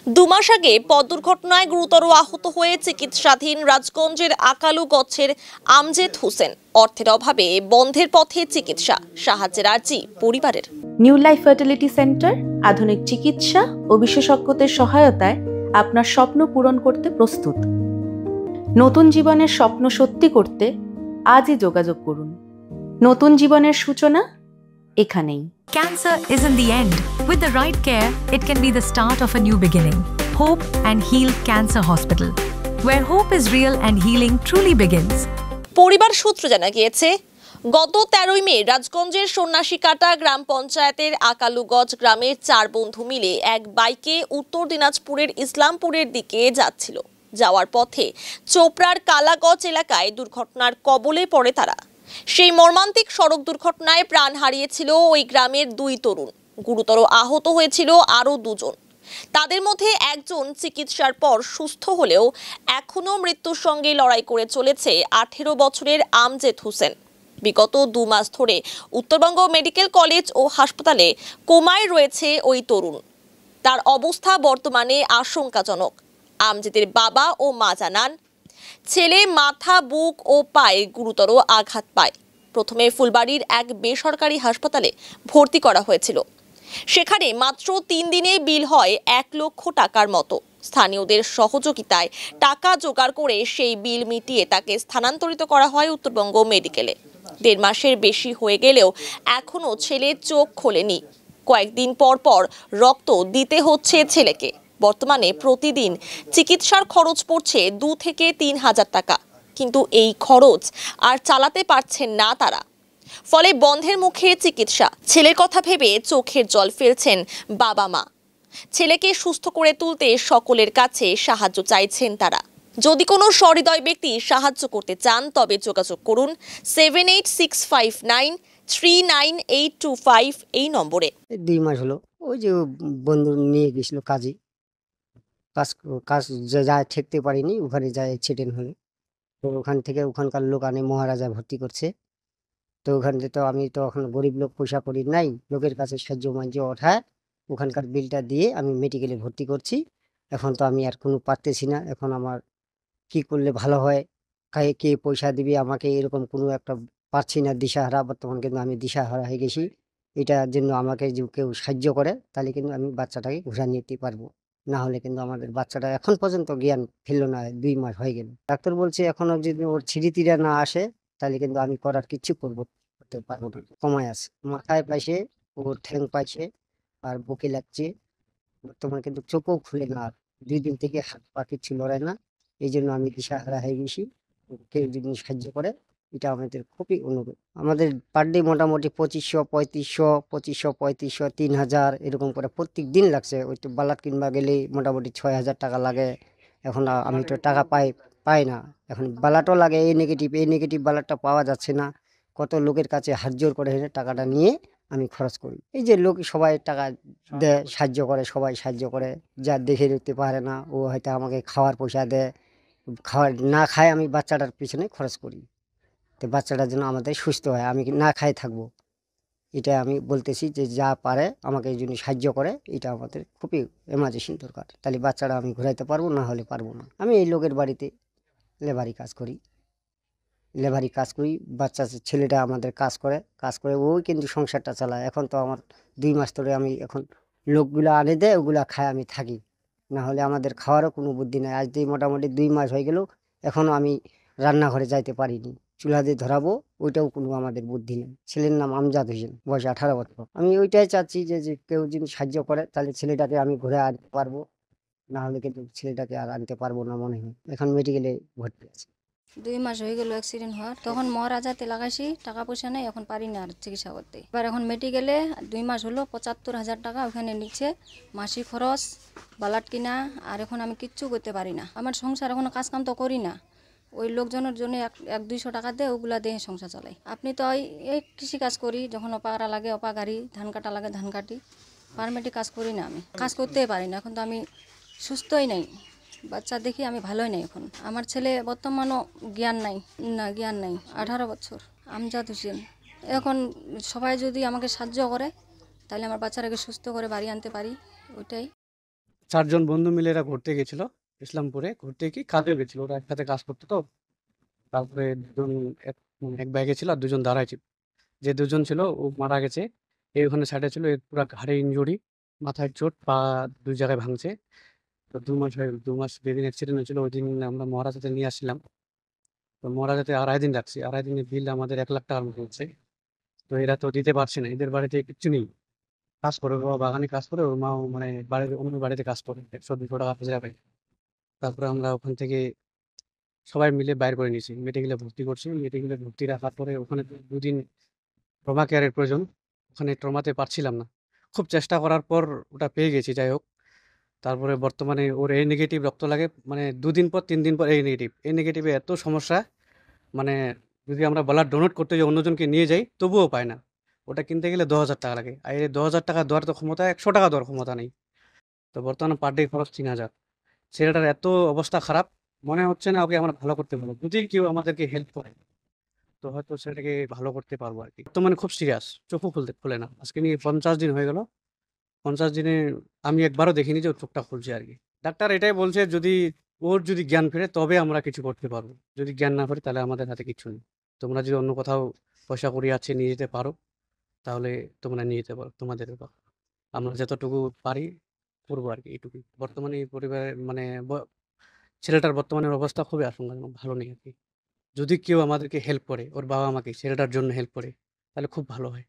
দুমাস আগে পথ দুর্ঘটনায় গুরুতর আহত হয়ে চিকিৎসাধীন রাজগঞ্জের আকালুগঞ্জের আমজেদ হোসেন। অর্থের অভাবে বন্ধের পথে চিকিৎসা, সাহায্যের আর্জি পরিবারের। নিউ লাইফ ফার্টিলিটি সেন্টার আধুনিক চিকিৎসা ও বিশেষজ্ঞদের সহায়তায় আপনার স্বপ্ন পূরণ করতে প্রস্তুত। নতুন জীবনের স্বপ্ন সত্যি করতে আজই যোগাযোগ করুন। নতুন জীবনের সূচনা এখানেই। Cancer isn't the end. With the right care, it can be the start of a new beginning. Hope and Heal Cancer Hospital, where hope is real and healing truly begins. পরিবার সূত্রে জানা গিয়েছে, গত 13 মে রাজগঞ্জের সন্ন্যাসীকাটা গ্রাম পঞ্চায়েতের আকালুগঞ্জ গ্রামের 4 বন্ধু মিলে এক বাইকে উত্তর দিনাজপুরের ইসলামপুরের দিকে যাচ্ছিল। যাওয়ার পথে চোপড়ার কালাগঞ্জ এলাকায় দুর্ঘটনার কবলে পড়ে তারা। সেই মর্মান্তিক সড়ক দুর্ঘটনায় প্রাণ হারিয়েছিল ওই গ্রামের 2 তরুণ। গুরুতর আহত হয়েছিল আরও 2 জন। তাদের মধ্যে একজন চিকিৎসার পর সুস্থ হলেও এখনো মৃত্যুর সঙ্গে লড়াই করে চলেছে 18 বছরের আমজেদ হোসেন। বিগত 2 মাস ধরে উত্তরবঙ্গ মেডিকেল কলেজ ও হাসপাতালে কোমায় রয়েছে ওই তরুণ। তার অবস্থা বর্তমানে আশঙ্কাজনক। আমজেদের বাবা ও মা জানান, ছেলে মাথা, বুক ও পায়ে গুরুতর আঘাত পায়। প্রথমে ফুলবাড়ির এক বেসরকারি হাসপাতালে ভর্তি করা হয়েছিল। সেখানে মাত্র 3 দিনে বিল হয় 1 লক্ষ টাকার মতো। স্থানীয়দের সহযোগিতায় টাকা জোগাড় করে সেই বিল মিটিয়ে তাকে স্থানান্তরিত করা হয় উত্তরবঙ্গ মেডিকেলে। 1.5 মাসের বেশি হয়ে গেলেও এখনো ছেলে চোখ খোলেনি। কয়েকদিন পর পর রক্ত দিতে হচ্ছে ছেলেকে। বর্তমানে প্রতিদিন চিকিৎসার খরচ পড়ছে 2 থেকে 3 হাজার টাকা। কিন্তু এই খরচ আর চালাতে পারছেন না তারা। ফলে বন্ধের মুখে চিকিৎসা। ছেলের কথা ভেবে চোখের জল ফেলছেন বাবা মা। ছেলেকে সুস্থ করে তুলতে সকলের কাছে সাহায্য চাইছেন তারা। যদি কোনো সহৃদয় ব্যক্তি সাহায্য করতে চান তবে যোগাযোগ করুন 7865939825 এই নম্বরে। 2 মাস হলো ওই যে বন্ধু নিয়ে গেছিল কাজে, কাজ যায় ঠেকতে পারিনি, ওখানে যায় অ্যাক্সিডেন্ট হলো। তো ওখান থেকে ওখানকার লোক আনে মহারাজা ভর্তি করছে। তো ওখান থেকে তো আমি তো এখন গরিব লোক, পয়সা করি নাই, লোকের কাছে সাহায্য মাঝে ওঠায় ওখানকার বিলটা দিয়ে আমি মেডিকেলে ভর্তি করছি। এখন তো আমি আর কোনো পারতেছি না। এখন আমার কি করলে ভালো হয়, কে পয়সা দিবে আমাকে, এরকম কোনো একটা পারছি না, দিশাহারা। বর্তমান কিন্তু আমি দিশাহারা হয়ে গেছি। এটার জন্য আমাকে যে কেউ সাহায্য করে তাহলে কিন্তু আমি বাচ্চাটাকে ঘুরে নিতে পারবো। না হলে কিন্তু আমাদের বাচ্চাটা এখন পর্যন্ত জ্ঞান ফেললো না, 2 মাস হয়ে গেল। ডাক্তার বলছে এখনো যদি ওর ছিঁড়িতিরা না আসে তাহলে কিন্তু আমি করার কিচ্ছু করতে পারবো না। কমায় আছে, মাথায় পাইছে, ওর ঠ্যাং পাইছে, আর বুকে লাগছে। বর্তমানে কিন্তু চোখও খুলে না, আর 2 দিন থেকে হাত পা কিচ্ছু লড়ে না। এই জন্য আমি দিশাহারা হয়ে গেছি। কেউ যদি সাহায্য করে এটা আমাদের খুবই অনুরোধ। আমাদের পার ডে মোটামুটি 2500, 3500, 3000 এরকম করে প্রত্যেক দিন লাগছে। ওই তো বালাট কিনবা গেলেই মোটামুটি 6000 টাকা লাগে। এখন আমি তো টাকা পাই না। এখন বালাটও লাগে, এই নেগেটিভ বালাটটা পাওয়া যাচ্ছে না। কত লোকের কাছে হাত জোর করে হেঁটে টাকাটা নিয়ে আমি খরচ করি। এই যে লোক সবাই টাকা দেয়, সাহায্য করে, সবাই সাহায্য করে। যা দেখে উঠতে পারে না ও হয়তো আমাকে খাওয়ার পয়সা দেয়। খাওয়ার না খায় আমি বাচ্চাটার পিছনে খরচ করি, তো বাচ্চাটার জন্য আমাদের সুস্থ হয়। আমি না খাই থাকবো, এটা আমি বলতেছি যে যা পারে আমাকে এই জন্য সাহায্য করে, এটা আমাদের খুবই এমার্জেন্সি দরকার। তাহলে বাচ্চাটা আমি ঘুরাইতে পারবো, না হলে পারবো না। আমি এই লোকের বাড়িতে লেবারি কাজ করি। বাচ্চা ছেলেটা আমাদের কাজ করে ওই কিন্তু সংসারটা চালায়। এখন তো আমার 2 মাস ধরে আমি এখন লোকগুলা আনে দেয়, ওগুলা খায় আমি থাকি। না হলে আমাদের খাওয়ারও কোনো বুদ্ধি নাই। আজ দিয়ে মোটামুটি 2 মাস হয়ে গেল, এখনও আমি রান্নাঘরে যাইতে পারিনি। চুলা দিয়ে ধরাবো ওইটাও কোনো আমাদের বুদ্ধি নেই। ছেলের নাম আমজাদ হোসেন, বয়স 18 বছর। আমি ওইটাই চাচ্ছি যে কেউ যদি সাহায্য করে তাহলে ছেলেটাকে আমি ঘুরে আনতে পারবো। না হলে কিন্তু ছেলেটাকে আর আনতে পারবো না মনে হয়। এখন মেডিকেলে ভর্তি আছে। 2 মাস হয়ে গেল অ্যাক্সিডেন্ট হওয়ার। তখন মহারাজাতে লাগাইছি, টাকা পয়সা নেই, এখন পারি না আর চিকিৎসা করতে। এবার এখন মেডিকেলে 2 মাস হলো 75,000 টাকা ওখানে নিচ্ছে, মাসিক খরচ, বালাট কিনা। আর এখন আমি কিচ্ছু করতে পারি না। আমার সংসার এখনো কাজ কাম তো করি না। ওই লোকজনের জন্য 100-200 টাকা দেয়, ওগুলা দিয়ে সংসার চালাই। আপনি তো এই কৃষি কাজ করি, যখন অপারা লাগে অপা গাড়ি, ধান কাটা লাগে ধান কাটি। পারমেন্টে কাজ করি না, আমি কাজ করতেই পারি না। এখন তো আমি সুস্থই নাই, বাচ্চা দেখি আমি ভালোই নেই। এখন আমার ছেলে বর্তমানও জ্ঞান নাই, 18 বছর, আমজাদ হোসেন। এখন সবাই যদি আমাকে সাহায্য করে তাহলে আমার বাচ্চাটাকে সুস্থ করে বাড়ি আনতে পারি, ওইটাই। চারজন বন্ধু মিলে এরা ঘুরতে গেছিল ইসলামপুরে। ঘুরতে কি কাজে গেছিল, ওরা একসাথে কাজ করতো তো। তারপরে দুজন এক বাইকে ছিল আর দুজন দাঁড়ায় ছিল। যে দুজন ছিল ও মারা গেছে, এই ওখানে সাইডে ছিল, এর পুরা ঘাড়ে ইনজুরি, মাথায় চোট, পা দুই জায়গায় ভাঙছে। তো 2 মাস হয়ে গেল, 2 মাস যেদিন অ্যাক্সিডেন্ট হয়েছিল ওই দিন আমরা মহারাজাতে নিয়ে আসছিলাম। তো মহারাজাতে 2.5 দিন রাখছি, 2.5 দিনের বিল আমাদের 1 লাখ টাকার মতো হচ্ছে। তো এরা তো দিতে পারছে না, এদের বাড়িতে কিচ্ছু নেই। কাজ করে, বাবা বাগানে কাজ করে, ওর মাও মানে বাড়ির অন্য বাড়িতে কাজ করে, 100-200 টাকা হাজিরা পায়। তারপরে আমরা ওখান থেকে সবাই মিলে বাইর করে নিয়েছি, মেডিকেলে ভর্তি করছি। মেডিকেলে ভর্তি রাখার পরে ওখানে তো 2 দিন ট্রমা কেয়ারের প্রয়োজন, ওখানে ট্রমাতে পারছিলাম না। খুব চেষ্টা করার পর ওটা পেয়ে গেছি, যাই হোক। তারপরে বর্তমানে ওর এ নেগেটিভ রক্ত লাগে, মানে 2 দিন পর 3 দিন পর এ নেগেটিভে এত সমস্যা, মানে যদি আমরা ব্লাড ডোনেট করতে যাই অন্যজনকে নিয়ে যাই তবুও পায় না। ওটা কিনতে গেলে 10,000 টাকা লাগে, আর এই 10,000 টাকা দেওয়ার তো ক্ষমতা, 100 টাকা দেওয়ার ক্ষমতা নেই। তো বর্তমানে পার ডে খরচ 3,000। ছেলেটার এত অবস্থা খারাপ, মনে হচ্ছে না ওকে আমরা ভালো করতে পারবো। যদি কেউ আমাদেরকে হেল্প করে তো হয়তো সেটাকে ভালো করতে পারবো আর কি। বর্তমানে খুব সিরিয়াস, চোখও খুলে না। আজকে নিয়ে 50 দিন হয়ে গেল। 50 দিনে আমি একবারও দেখিনি যে ওর চোখটা খুলছে আর কি। ডাক্তার এটাই বলছে ওর যদি জ্ঞান ফেরে তবে আমরা কিছু করতে পারবো। যদি জ্ঞান না ফেরে তাহলে আমাদের হাতে কিচ্ছু নেই। তোমরা যদি অন্য কোথাও পয়সা কড়ি আছে নিয়ে যেতে পারো তাহলে তোমরা নিয়ে যেতে পারো, তোমাদের ব্যাপার। আমরা যতটুকু পারি করবো আর কি, এইটুকুই। বর্তমানে এই পরিবারের মানে ছেলেটার বর্তমানের অবস্থা খুবই আশঙ্কাজনক, ভালো নেই আর কি। যদি কেউ আমাদেরকে হেল্প করে, ওর বাবা আমাকে ছেলেটার জন্য হেল্প করে, তাহলে খুব ভালো হয়।